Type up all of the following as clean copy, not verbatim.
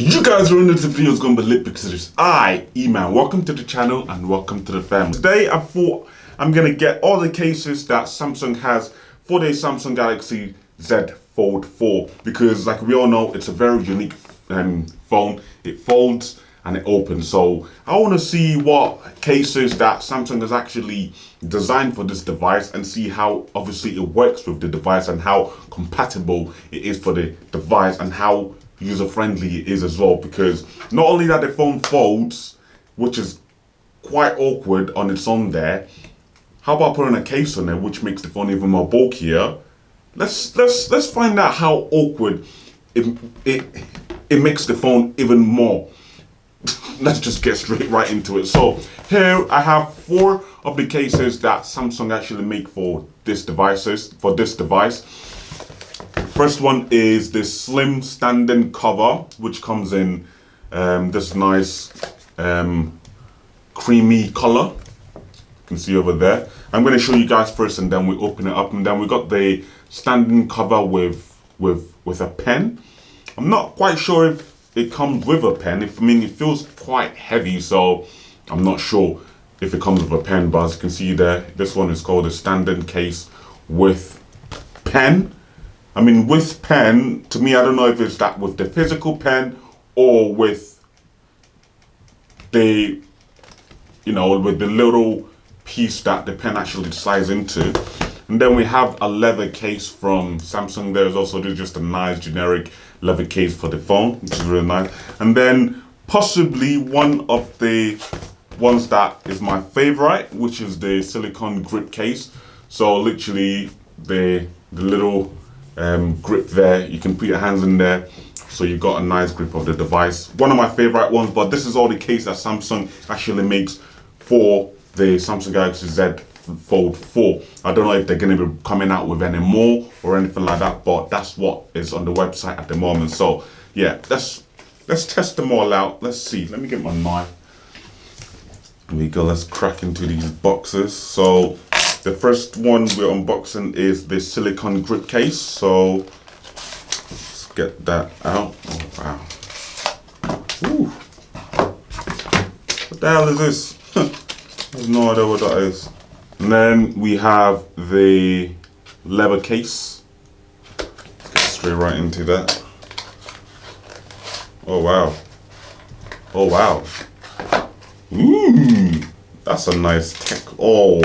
You guys are into the video's gonna be lit because it's E-Man. Welcome to the channel and welcome to the family. Today I thought I'm gonna get all the cases that Samsung has for the Samsung Galaxy Z Fold 4 because, like we all know, it's a very unique phone. It folds and it opens. So I want to see what cases that Samsung has actually designed for this device and see how obviously it works with the device and how compatible it is for the device and how user-friendly it is as well, because not only that the phone folds, which is quite awkward on its own there, how about putting a case on it which makes the phone even more bulkier? Let's find out how awkward it makes the phone even more. Let's just get straight right into it. So here I have 4 of the cases that Samsung actually make for this device. First one is the slim standing cover, which comes in this nice creamy color. You can see over there. I'm going to show you guys first, and then we open it up, and then we got the standing cover with a pen. I'm not quite sure if it comes with a pen. It feels quite heavy, so I'm not sure if it comes with a pen. But as you can see there, this one is called a standing case with pen. With pen, to me, I don't know if it's that with the physical pen or with the, with the little piece that the pen actually slides into. And then we have a leather case from Samsung. There's also just a nice generic leather case for the phone, which is really nice. And then possibly one of the ones that is my favorite, which is the silicone grip case. So literally the little grip there, you can put your hands in there, so you got a nice grip of the device. One of my favorite ones, but this is all the case that Samsung actually makes for the Samsung Galaxy Z Fold 4. I don't know if they're going to be coming out with any more or anything like that, but that's what is on the website at the moment. So yeah, let's test them all out. Let's see. Let me get my knife. Here we go. Let's crack into these boxes. So the first one we're unboxing is the silicone grip case. So let's get that out. Oh wow. Ooh. What the hell is this? I have no idea what that is. And then we have the leather case. Let's get straight right into that. Oh wow. Oh wow. That's a nice tech. Oh,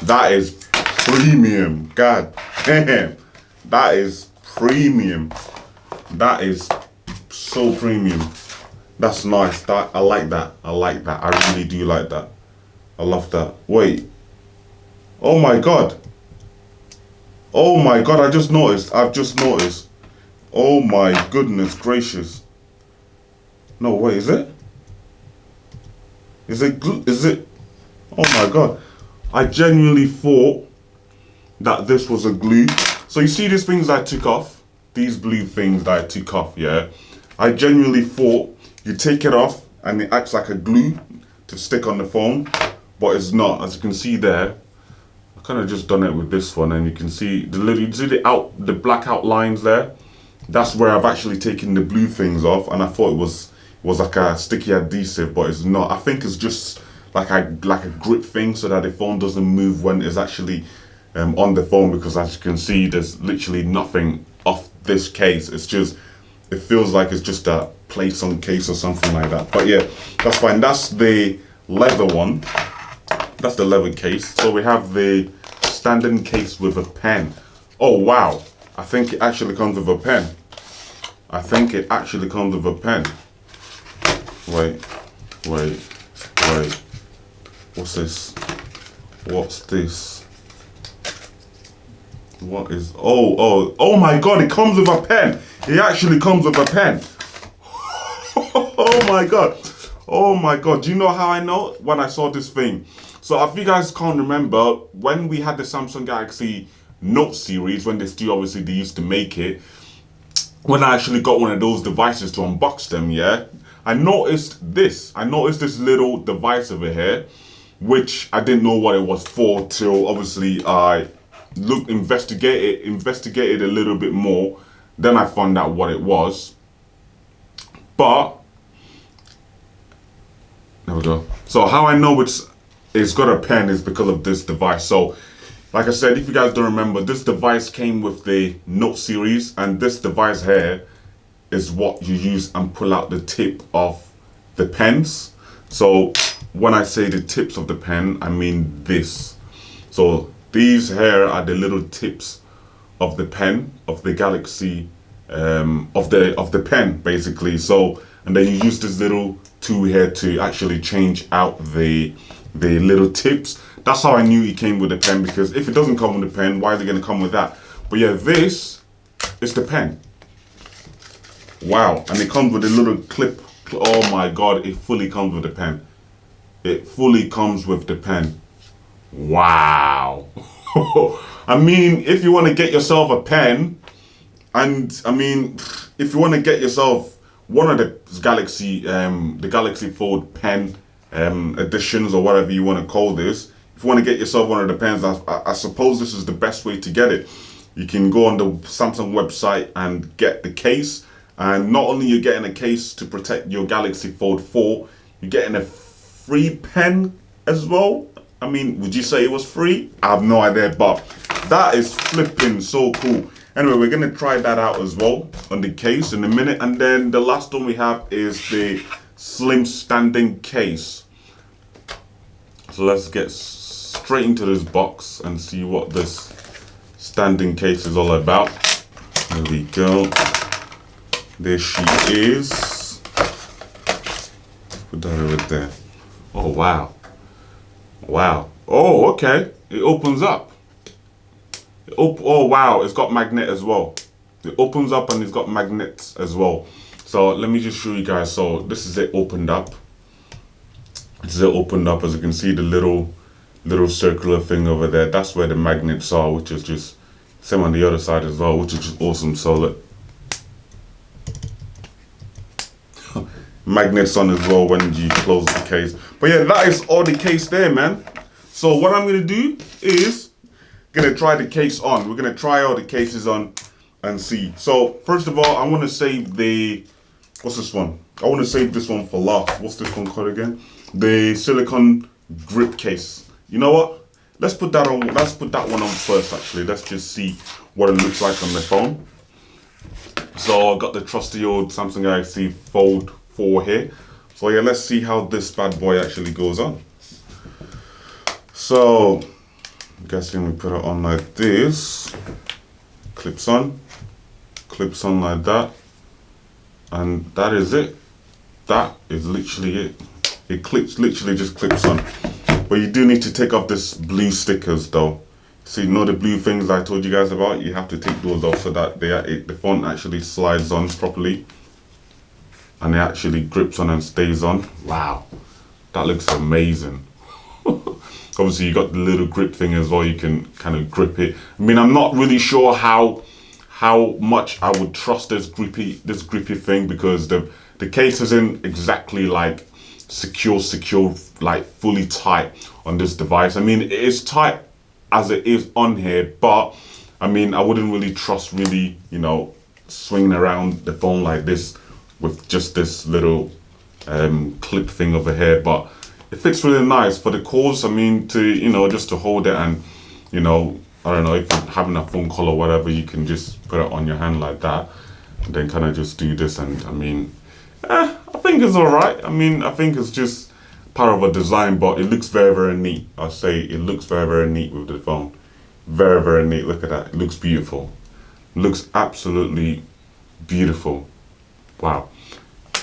that is premium. God damn. That is premium. That is so premium. That's nice. I like that. I like that. I really do like that. I love that. Wait. Oh my god. Oh my god, I've just noticed. Oh my goodness gracious. No, wait, is it? Is it? Oh my god. I genuinely thought that this was a glue. So you see these things I took off? These blue things that I took off, yeah? I genuinely thought you take it off and it acts like a glue to stick on the phone, but it's not. As you can see there, I kind of just done it with this one, and you can see the black outlines there. That's where I've actually taken the blue things off, and I thought it was like a sticky adhesive, but it's not. I think it's just like a grip thing so that the phone doesn't move when it's actually on the phone, because as you can see, there's literally nothing off this case. It's just, it feels like it's just a place on case or something like that. But yeah, that's fine. That's the leather one. That's the leather case. So we have the standing case with a pen. Oh wow, I think it actually comes with a pen. Wait. What's this? What is, oh my god, it comes with a pen. It actually comes with a pen. Oh my god. Do you know how I know? When I saw this thing. So if you guys can't remember, when we had the Samsung Galaxy Note series, when they used to make it, when I actually got one of those devices to unbox them, yeah, I noticed this little device over here, which I didn't know what it was for till obviously I investigated a little bit more. Then I found out what it was. But there we go. So how I know it's got a pen is because of this device. So like I said, if you guys don't remember, this device came with the Note series, and this device here is what you use and pull out the tip of the pens. So when I say the tips of the pen, I mean this. So these here are the little tips of the pen, of the Galaxy, of the pen basically. So, and then you use this little tool here to actually change out the little tips. That's how I knew it came with the pen, because if it doesn't come with the pen, why is it going to come with that? But yeah, this is the pen. Wow, and it comes with a little clip. Oh my god, it fully comes with the pen. It fully comes with the pen. Wow. I mean, if you want to get yourself a pen, and I mean, if you want to get yourself one of the Galaxy Fold pen editions, or whatever you want to call this, if you want to get yourself one of the pens, I suppose this is the best way to get it. You can go on the Samsung website and get the case, and not only you're getting a case to protect your Galaxy Fold 4, you're getting a free pen as well. I mean, would you say it was free? I have no idea, but that is flipping so cool. Anyway, we're gonna try that out as well on the case in a minute, and then the last one we have is the slim standing case. So let's get straight into this box and see what this standing case is all about. There we go. There she is. Put that over there. Oh wow. Wow. Oh, okay. It opens up. Oh wow, it's got magnet as well. It opens up and it's got magnets as well. So let me just show you guys. So this is it opened up. This is it opened up. As you can see, the little circular thing over there, that's where the magnets are, which is just same on the other side as well, which is just awesome. So look, magnets on as well when you close the case. But yeah, that is all the case there, man. So what I'm gonna do is gonna try the case on. We're gonna try all the cases on and see. So first of all, I want to save the, what's this one? I want to save this one for last. What's this one called again? The silicone grip case. You know what? Let's put that on. Let's put that one on first. Actually, let's just see what it looks like on the phone. So I got the trusty old Samsung Galaxy Fold 4 here. So yeah, let's see how this bad boy actually goes on. So I'm guessing we put it on like this. Clips on like that, and that is it. That is literally it. It literally just clips on. But you do need to take off this blue stickers though. See, you know the blue things I told you guys about? You have to take those off so that the phone actually slides on properly, and it actually grips on and stays on. Wow, that looks amazing. Obviously you got the little grip thing as well, you can kind of grip it. I mean, I'm not really sure how much I would trust this grippy thing, because the case isn't exactly like secure, like fully tight on this device. I mean, it is tight as it is on here, but I mean, I wouldn't really trust you know, swinging around the phone like this with just this little clip thing over here. But it fits really nice for the calls. I mean, to, you know, just to hold it, and, you know, I don't know, if you're having a phone call or whatever, you can just put it on your hand like that, and then kind of just do this. And I mean, I think it's all right. I mean, I think it's just part of a design, but it looks very, very neat. I'll say it looks very, very neat with the phone. Very, very neat. Look at that. It looks beautiful. It looks absolutely beautiful. Wow.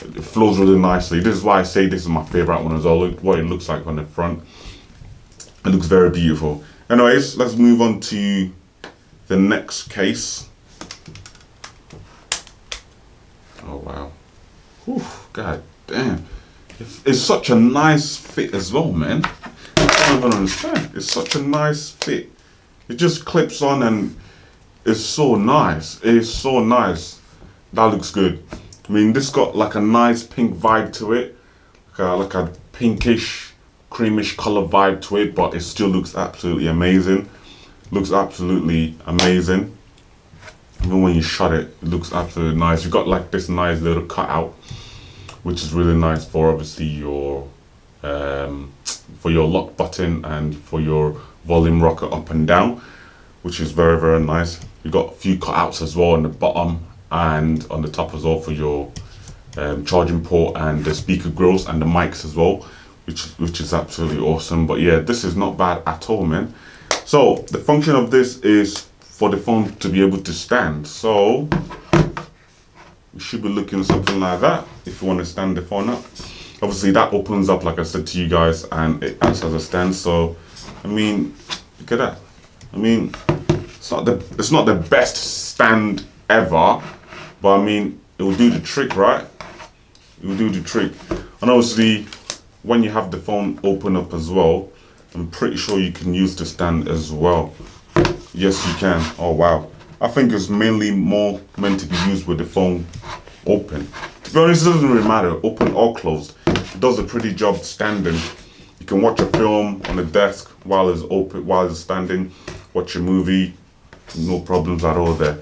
It flows really nicely. This is why I say this is my favorite one as well. Look what it looks like on the front. It looks very beautiful. Anyways, let's move on to the next case. Oh wow. Whew, God damn. It's such a nice fit as well, man. I don't even understand. It's such a nice fit. It just clips on and it's so nice. It is so nice. That looks good. I mean, this got like a nice pink vibe to it, like a pinkish, creamish color vibe to it, but it still looks absolutely amazing. Looks absolutely amazing. Even when you shut it, it looks absolutely nice. You got like this nice little cutout which is really nice for obviously your lock button and for your volume rocker up and down, which is very, very nice. You got a few cutouts as well on the bottom and on the top as well for your charging port and the speaker grills and the mics as well, which is absolutely awesome. But yeah, this is not bad at all, man. So the function of this is for the phone to be able to stand. So you should be looking something like that if you want to stand the phone up. Obviously that opens up, like I said to you guys, and it acts as a stand. So I mean, look at that. I mean, it's not the best stand ever, but I mean, it will do the trick, right? It will do the trick. And obviously when you have the phone open up as well, I'm pretty sure you can use the stand as well. Yes, you can. Oh wow. I think it's mainly more meant to be used with the phone open. To be honest, it doesn't really matter, open or closed. It does a pretty job standing. You can watch a film on the desk while it's open, while it's standing, watch a movie, no problems at all there.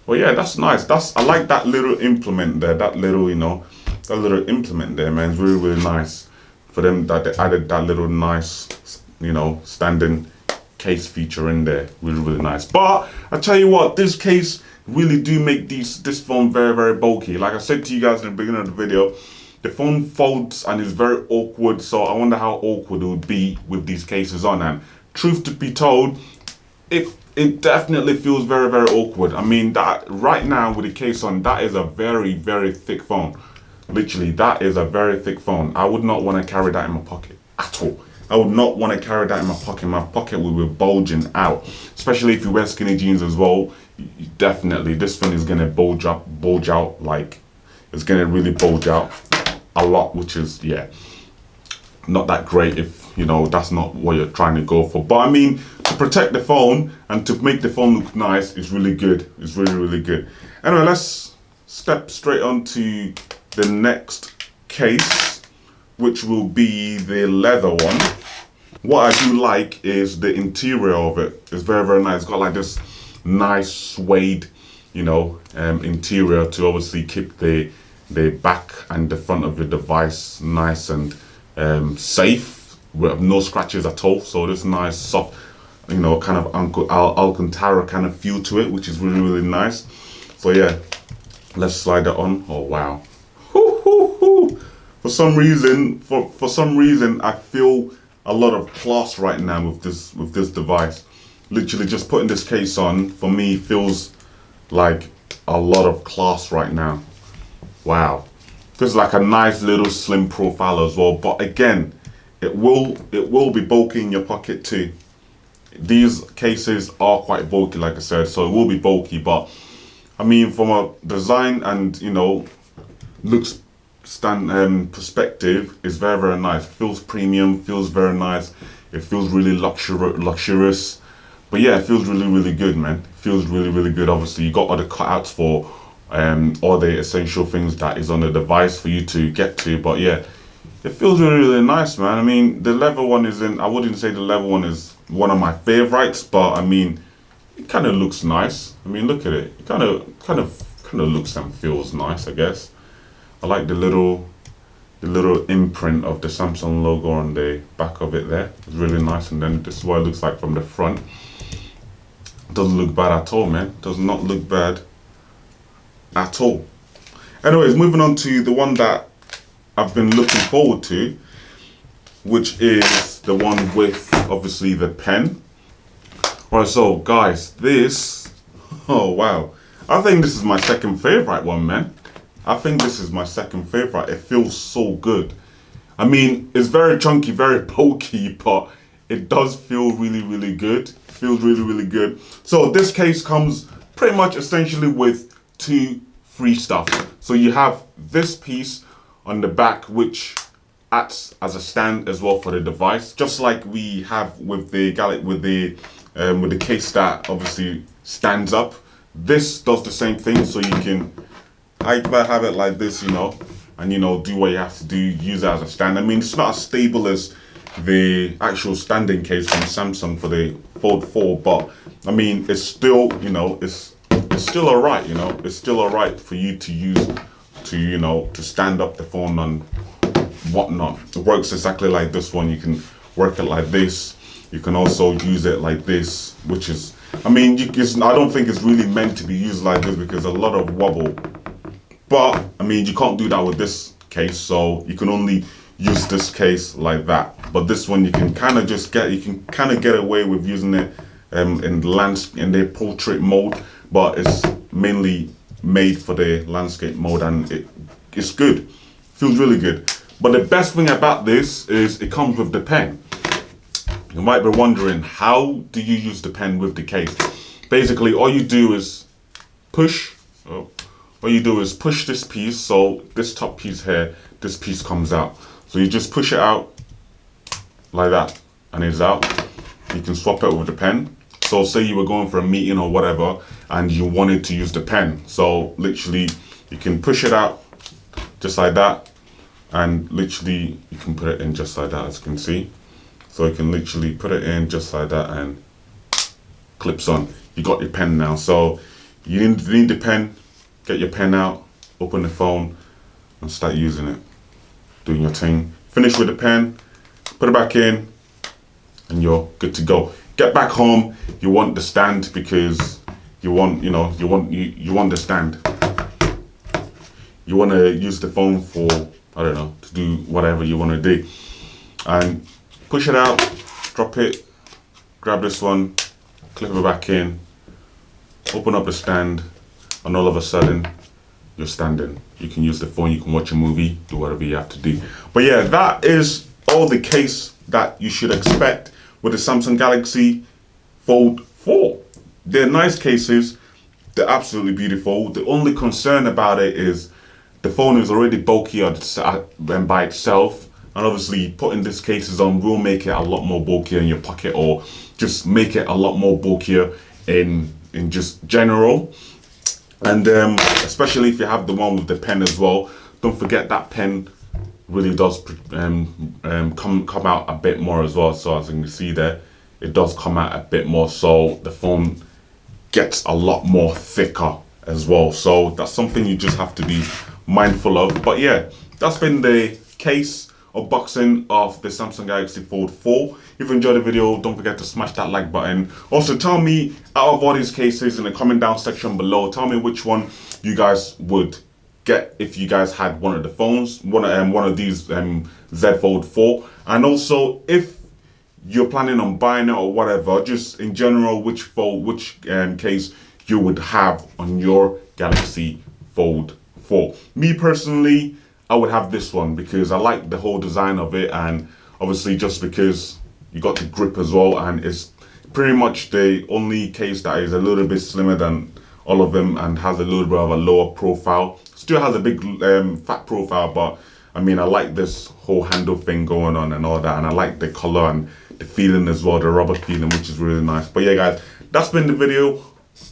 Well, yeah, that's nice. I like that little implement there, that little, that little implement there, man. It's really, really nice for them that they added that little nice, standing case feature in there. Really, really nice. But I tell you what, this case really do make this phone very, very bulky. Like I said to you guys in the beginning of the video, the phone folds and is very awkward. So I wonder how awkward it would be with these cases on. And truth to be told, it definitely feels very, very awkward. I mean, that right now with the case on, that is a very, very thick phone. Literally, that is a very thick phone. I would not want to carry that in my pocket at all. I would not want to carry that in my pocket. My pocket will be bulging out, especially if you wear skinny jeans as well. Definitely, this thing is gonna bulge out, like it's gonna really bulge out a lot, which is, yeah, not that great if that's not what you're trying to go for. But I mean, to protect the phone and to make the phone look nice is really good. It's really, really good. Anyway, let's step straight on to the next case, which will be the leather one. What I do like is the interior of it. It's very, very nice. It's got like this nice suede, interior to obviously keep the back and the front of your device nice and safe with no scratches at all. So this nice soft, kind of Alcantara kind of feel to it, which is really, really nice. So yeah, let's slide that on. Oh wow. For some reason, I feel a lot of class right now with this device. Literally, just putting this case on for me feels like a lot of class right now. Wow, this is like a nice little slim profile as well. But again, it will be bulky in your pocket too. These cases are quite bulky, like I said, so it will be bulky. But I mean, from a design and looks perspective, is very, very nice. Feels premium, feels very nice. It feels really luxurious. But yeah, it feels really, really good, man. It feels really, really good. Obviously, you got all the cutouts for all the essential things that is on the device for you to get to. But yeah, it feels really, really nice, man. I mean, the leather one I wouldn't say the leather one is one of my favorites, but I mean, it kind of looks nice. I mean, look at it. It kind of looks and feels nice, I guess. I like the little imprint of the Samsung logo on the back of it there. It's really nice. And then this is what it looks like from the front. Doesn't look bad at all, man. Does not look bad at all. Anyways, moving on to the one that I've been looking forward to, which is the one with obviously the pen. Right, so guys, oh wow, I think this is my second favorite one, man. I think this is my second favorite. It feels so good. I mean, it's very chunky, very bulky, but it does feel really, really good. It feels really, really good. So this case comes pretty much essentially with two free stuff. So you have this piece on the back, which acts as a stand as well for the device, just like we have with the case that obviously stands up. This does the same thing, so you can either have it like this, and do what you have to do, use it as a stand. I mean, it's not as stable as the actual standing case from Samsung for the Fold 4, but I mean, it's still, it's still alright, it's still alright for you to use to, you know, to stand up the phone and whatnot. It works exactly like this one. You can work it like this. You can also use it like this, which is, I mean, I don't think it's really meant to be used like this because a lot of wobble. But I mean, you can't do that with this case, so you can only use this case like that. But this one, you can kind of get away with using it in the portrait mode, but it's mainly made for the landscape mode, and it's good. Feels really good. But the best thing about this is it comes with the pen. You might be wondering, how do you use the pen with the case? Basically, all you do is push this piece. So this top piece here, this piece comes out. So you just push it out like that, and it's out. You can swap it with the pen. So say you were going for a meeting or whatever, and you wanted to use the pen. So literally, you can push it out just like that, and literally you can put it in just like that, as you can see. So you can literally put it in just like that, and clips on. You got your pen now. So you need the pen. Get your pen out, open the phone, and start using it. Doing your thing. Finish with the pen, put it back in, and you're good to go. Get back home. You want the stand because you want the stand. You want to use the phone for, I don't know, to do whatever you want to do. And push it out, drop it, grab this one, clip it back in, open up the stand, and all of a sudden, you're standing. You can use the phone, you can watch a movie, do whatever you have to do. But yeah, that is all the case that you should expect with the Samsung Galaxy Fold 4. They're nice cases, they're absolutely beautiful. The only concern about it is the phone is already bulky by itself. And obviously putting these cases on will make it a lot more bulkier in your pocket, or just make it a lot more bulkier in just general. And especially if you have the one with the pen as well, don't forget that pen really does come out a bit more as well. So as you can see there, it does come out a bit more, so the phone gets a lot more thicker as well. So that's something you just have to be mindful of. But yeah, that's been the case unboxing of the Samsung Galaxy Fold 4. If you enjoyed the video, don't forget to smash that like button. Also, tell me, out of all these cases, in the comment down section below, tell me which one you guys would get if you guys had one of the phones, one of these Z Fold 4. And also, if you're planning on buying it or whatever, just in general, which case you would have on your Galaxy Fold 4. Me personally, I would have this one because I like the whole design of it, and obviously just because you got the grip as well, and it's pretty much the only case that is a little bit slimmer than all of them and has a little bit of a lower profile. Still has a big fat profile, but I mean, I like this whole handle thing going on and all that, and I like the color and the feeling as well, the rubber feeling, which is really nice. But yeah guys, that's been the video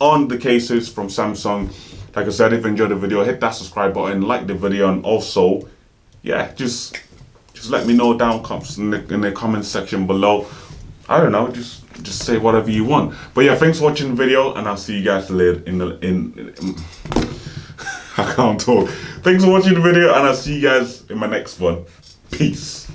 on the cases from Samsung. Like I said, if you enjoyed the video, hit that subscribe button, like the video, and also, yeah, just let me know down in the comment section below. I don't know, just say whatever you want. But yeah, thanks for watching the video, and I'll see you guys later I can't talk. Thanks for watching the video, and I'll see you guys in my next one. Peace.